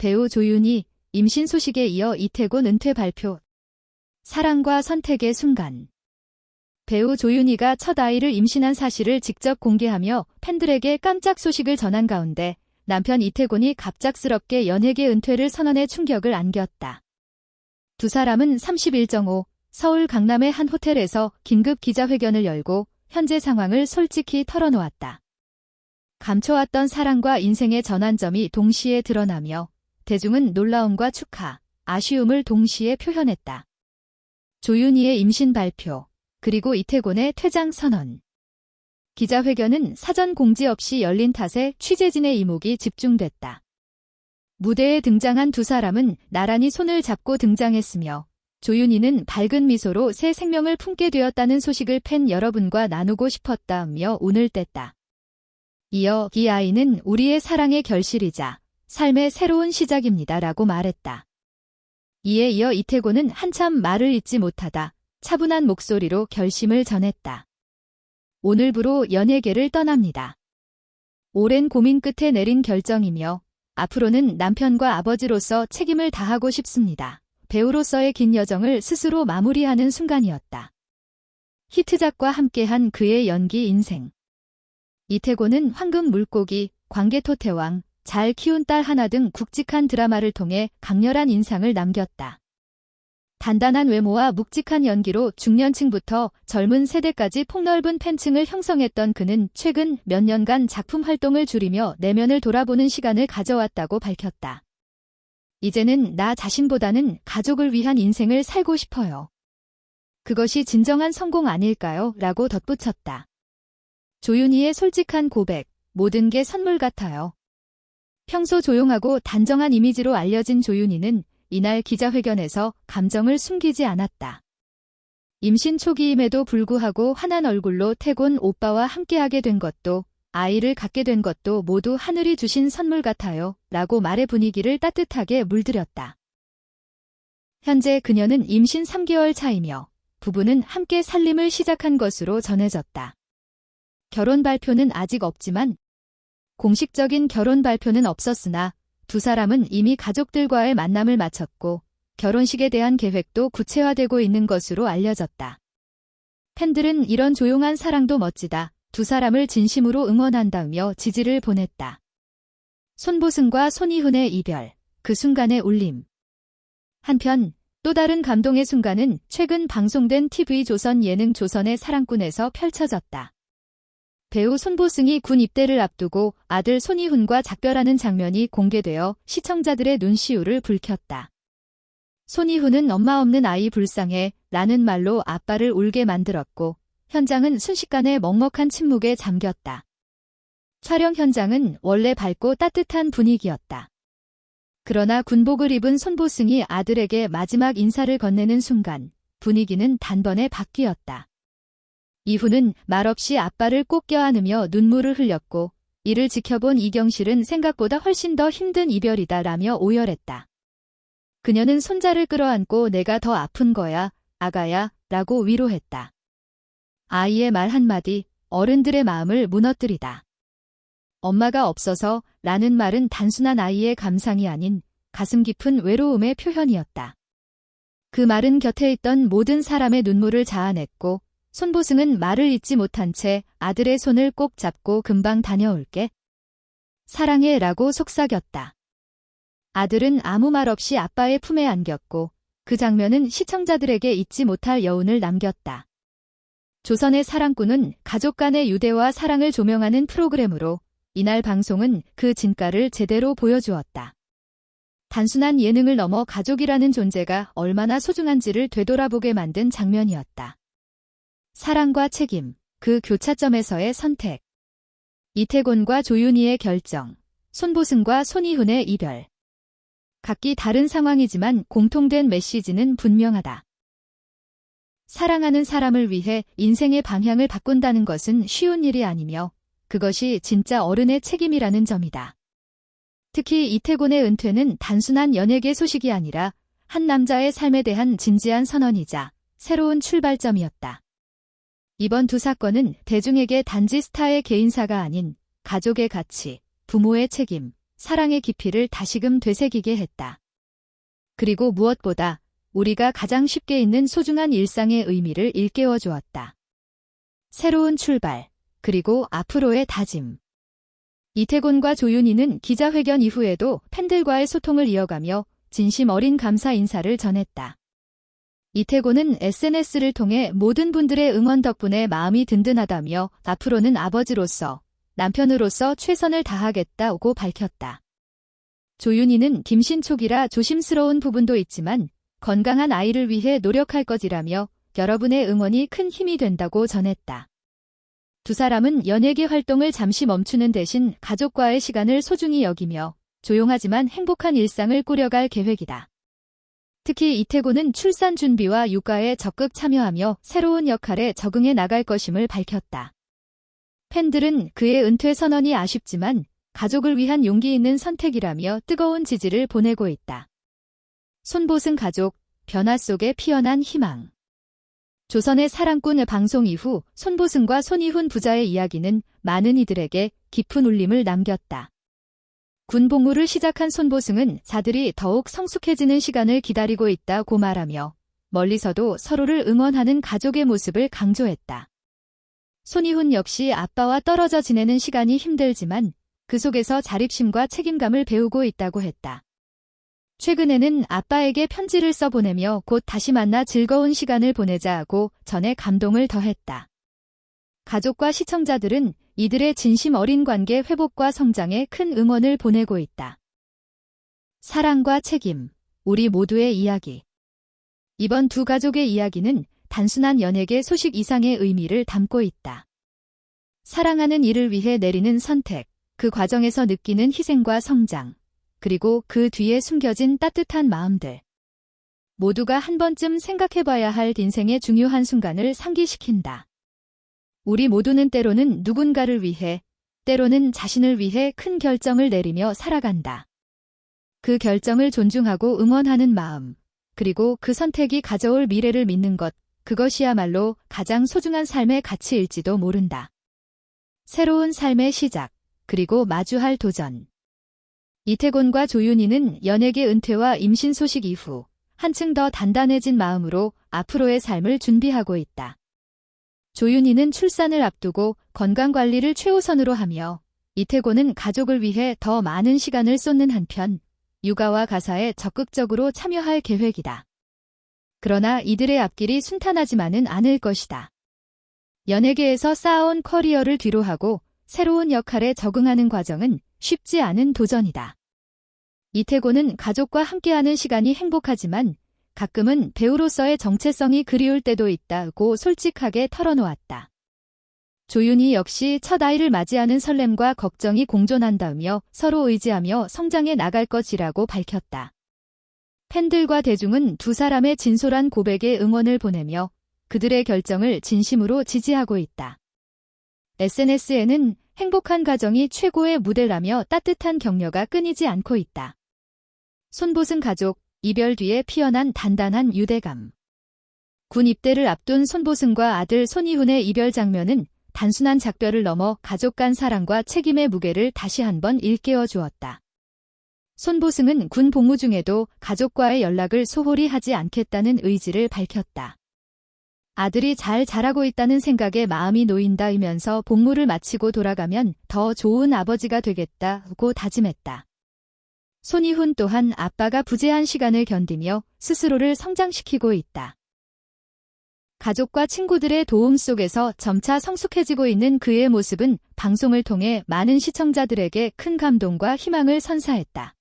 배우 조윤희 임신 소식에 이어 이태곤 은퇴 발표. 사랑과 선택의 순간. 배우 조윤희가 첫 아이를 임신한 사실을 직접 공개하며 팬들에게 깜짝 소식을 전한 가운데 남편 이태곤이 갑작스럽게 연예계 은퇴를 선언해 충격을 안겼다. 두 사람은 31.5 서울 강남의 한 호텔에서 긴급 기자회견을 열고 현재 상황을 솔직히 털어놓았다. 감춰왔던 사랑과 인생의 전환점이 동시에 드러나며 대중은 놀라움과 축하, 아쉬움을 동시에 표현했다. 조윤희의 임신 발표, 그리고 이태곤의 퇴장 선언. 기자회견은 사전 공지 없이 열린 탓에 취재진의 이목이 집중됐다. 무대에 등장한 두 사람은 나란히 손을 잡고 등장했으며 조윤희는 밝은 미소로 새 생명을 품게 되었다는 소식을 팬 여러분과 나누고 싶었다며 운을 뗐다. 이어 이 아이는 우리의 사랑의 결실이자 삶의 새로운 시작입니다 라고 말했다. 이에 이어 이태곤은 한참 말을 잇지 못하다 차분한 목소리로 결심을 전했다. 오늘부로 연예계를 떠납니다. 오랜 고민 끝에 내린 결정이며 앞으로는 남편과 아버지로서 책임을 다하고 싶습니다. 배우로서의 긴 여정을 스스로 마무리하는 순간이었다. 히트작과 함께한 그의 연기 인생. 이태곤은 황금 물고기, 광개토태왕, 잘 키운 딸 하나 등 굵직한 드라마를 통해 강렬한 인상을 남겼다. 단단한 외모와 묵직한 연기로 중년층부터 젊은 세대까지 폭넓은 팬층을 형성했던 그는 최근 몇 년간 작품 활동을 줄이며 내면을 돌아보는 시간을 가져왔다고 밝혔다. 이제는 나 자신보다는 가족을 위한 인생을 살고 싶어요. 그것이 진정한 성공 아닐까요? 라고 덧붙였다. 조윤희의 솔직한 고백, 모든 게 선물 같아요. 평소 조용하고 단정한 이미지로 알려진 조윤희는 이날 기자회견에서 감정을 숨기지 않았다. 임신 초기임에도 불구하고 환한 얼굴로 태곤 오빠와 함께하게 된 것도 아이를 갖게 된 것도 모두 하늘이 주신 선물 같아요 라고 말의 분위기를 따뜻하게 물들였다. 현재 그녀는 임신 3개월 차이며 부부는 함께 살림을 시작한 것으로 전해졌다. 결혼 발표는 아직 없지만 공식적인 결혼 발표는 없었으나 두 사람은 이미 가족들과의 만남을 마쳤고 결혼식에 대한 계획도 구체화되고 있는 것으로 알려졌다. 팬들은 이런 조용한 사랑도 멋지다. 두 사람을 진심으로 응원한다며 지지를 보냈다. 손보승과 손이훈의 이별, 그 순간의 울림. 한편 또 다른 감동의 순간은 최근 방송된 TV조선 예능 조선의 사랑꾼에서 펼쳐졌다. 배우 손보승이 군 입대를 앞두고 아들 손이훈과 작별하는 장면이 공개되어 시청자들의 눈시울을 붉혔다. 손이훈은 엄마 없는 아이 불쌍해 라는 말로 아빠를 울게 만들었고 현장은 순식간에 먹먹한 침묵에 잠겼다. 촬영 현장은 원래 밝고 따뜻한 분위기였다. 그러나 군복을 입은 손보승이 아들에게 마지막 인사를 건네는 순간 분위기는 단번에 바뀌었다. 이후는 말없이 아빠를 꼭 껴안으며 눈물을 흘렸고 이를 지켜본 이경실은 생각보다 훨씬 더 힘든 이별이다 라며 오열했다. 그녀는 손자를 끌어안고 내가 더 아픈 거야, 아가야 라고 위로했다. 아이의 말 한마디 어른들의 마음을 무너뜨리다. 엄마가 없어서 라는 말은 단순한 아이의 감상이 아닌 가슴 깊은 외로움의 표현이었다. 그 말은 곁에 있던 모든 사람의 눈물을 자아냈고 손보승은 말을 잇지 못한 채 아들의 손을 꼭 잡고 금방 다녀올게. 사랑해 라고 속삭였다. 아들은 아무 말 없이 아빠의 품에 안겼고 그 장면은 시청자들에게 잊지 못할 여운을 남겼다. 조선의 사랑꾼은 가족 간의 유대와 사랑을 조명하는 프로그램으로 이날 방송은 그 진가를 제대로 보여주었다. 단순한 예능을 넘어 가족이라는 존재가 얼마나 소중한지를 되돌아보게 만든 장면이었다. 사랑과 책임, 그 교차점에서의 선택. 이태곤과 조윤희의 결정, 손보승과 손이훈의 이별. 각기 다른 상황이지만 공통된 메시지는 분명하다. 사랑하는 사람을 위해 인생의 방향을 바꾼다는 것은 쉬운 일이 아니며 그것이 진짜 어른의 책임이라는 점이다. 특히 이태곤의 은퇴는 단순한 연예계 소식이 아니라 한 남자의 삶에 대한 진지한 선언이자 새로운 출발점이었다. 이번 두 사건은 대중에게 단지 스타의 개인사가 아닌 가족의 가치, 부모의 책임, 사랑의 깊이를 다시금 되새기게 했다. 그리고 무엇보다 우리가 가장 쉽게 잊는 소중한 일상의 의미를 일깨워 주었다. 새로운 출발, 그리고 앞으로의 다짐. 이태곤과 조윤희는 기자회견 이후에도 팬들과의 소통을 이어가며 진심 어린 감사 인사를 전했다. 이태곤은 SNS를 통해 모든 분들의 응원 덕분에 마음이 든든하다며 앞으로는 아버지로서, 남편으로서 최선을 다하겠다고 밝혔다. 조윤희는 임신 초기라 조심스러운 부분도 있지만 건강한 아이를 위해 노력할 것이라며 여러분의 응원이 큰 힘이 된다고 전했다. 두 사람은 연예계 활동을 잠시 멈추는 대신 가족과의 시간을 소중히 여기며 조용하지만 행복한 일상을 꾸려갈 계획이다. 특히 이태곤은 출산 준비와 육아에 적극 참여하며 새로운 역할에 적응해 나갈 것임을 밝혔다. 팬들은 그의 은퇴 선언이 아쉽지만 가족을 위한 용기 있는 선택이라며 뜨거운 지지를 보내고 있다. 손보승 가족, 변화 속에 피어난 희망. 조선의 사랑꾼 방송 이후 손보승과 손이훈 부자의 이야기는 많은 이들에게 깊은 울림을 남겼다. 군 복무를 시작한 손보승은 자들이 더욱 성숙해지는 시간을 기다리고 있다고 말하며 멀리서도 서로를 응원하는 가족의 모습을 강조했다. 손이훈 역시 아빠와 떨어져 지내는 시간이 힘들지만 그 속에서 자립심과 책임감을 배우고 있다고 했다. 최근에는 아빠에게 편지를 써보내며 곧 다시 만나 즐거운 시간을 보내자고 전해 감동을 더했다. 가족과 시청자들은 이들의 진심 어린 관계 회복과 성장에 큰 응원을 보내고 있다. 사랑과 책임, 우리 모두의 이야기. 이번 두 가족의 이야기는 단순한 연예계 소식 이상의 의미를 담고 있다. 사랑하는 이를 위해 내리는 선택, 그 과정에서 느끼는 희생과 성장, 그리고 그 뒤에 숨겨진 따뜻한 마음들. 모두가 한 번쯤 생각해봐야 할 인생의 중요한 순간을 상기시킨다. 우리 모두는 때로는 누군가를 위해, 때로는 자신을 위해 큰 결정을 내리며 살아간다. 그 결정을 존중하고 응원하는 마음, 그리고 그 선택이 가져올 미래를 믿는 것, 그것이야말로 가장 소중한 삶의 가치일지도 모른다. 새로운 삶의 시작, 그리고 마주할 도전. 이태곤과 조윤희는 연예계 은퇴와 임신 소식 이후 한층 더 단단해진 마음으로 앞으로의 삶을 준비하고 있다. 조윤희는 출산을 앞두고 건강관리를 최우선으로 하며 이태곤은 가족을 위해 더 많은 시간을 쏟는 한편 육아와 가사에 적극적으로 참여할 계획이다. 그러나 이들의 앞길이 순탄하지만은 않을 것이다. 연예계에서 쌓아온 커리어를 뒤로하고 새로운 역할에 적응하는 과정은 쉽지 않은 도전이다. 이태곤은 가족과 함께하는 시간이 행복하지만 가끔은 배우로서의 정체성이 그리울 때도 있다고 솔직하게 털어놓았다. 조윤희 역시 첫 아이를 맞이하는 설렘과 걱정이 공존한다며 서로 의지하며 성장해 나갈 것이라고 밝혔다. 팬들과 대중은 두 사람의 진솔한 고백에 응원을 보내며 그들의 결정을 진심으로 지지하고 있다. SNS에는 행복한 가정이 최고의 무대라며 따뜻한 격려가 끊이지 않고 있다. 손보승 가족, 이별 뒤에 피어난 단단한 유대감. 군 입대를 앞둔 손보승과 아들 손이훈의 이별 장면은 단순한 작별을 넘어 가족 간 사랑과 책임의 무게를 다시 한번 일깨워 주었다. 손보승은 군 복무 중에도 가족과의 연락을 소홀히 하지 않겠다는 의지를 밝혔다. 아들이 잘 자라고 있다는 생각에 마음이 놓인다면서 복무를 마치고 돌아가면 더 좋은 아버지가 되겠다고 다짐했다. 손이훈 또한 아빠가 부재한 시간을 견디며 스스로를 성장시키고 있다. 가족과 친구들의 도움 속에서 점차 성숙해지고 있는 그의 모습은 방송을 통해 많은 시청자들에게 큰 감동과 희망을 선사했다.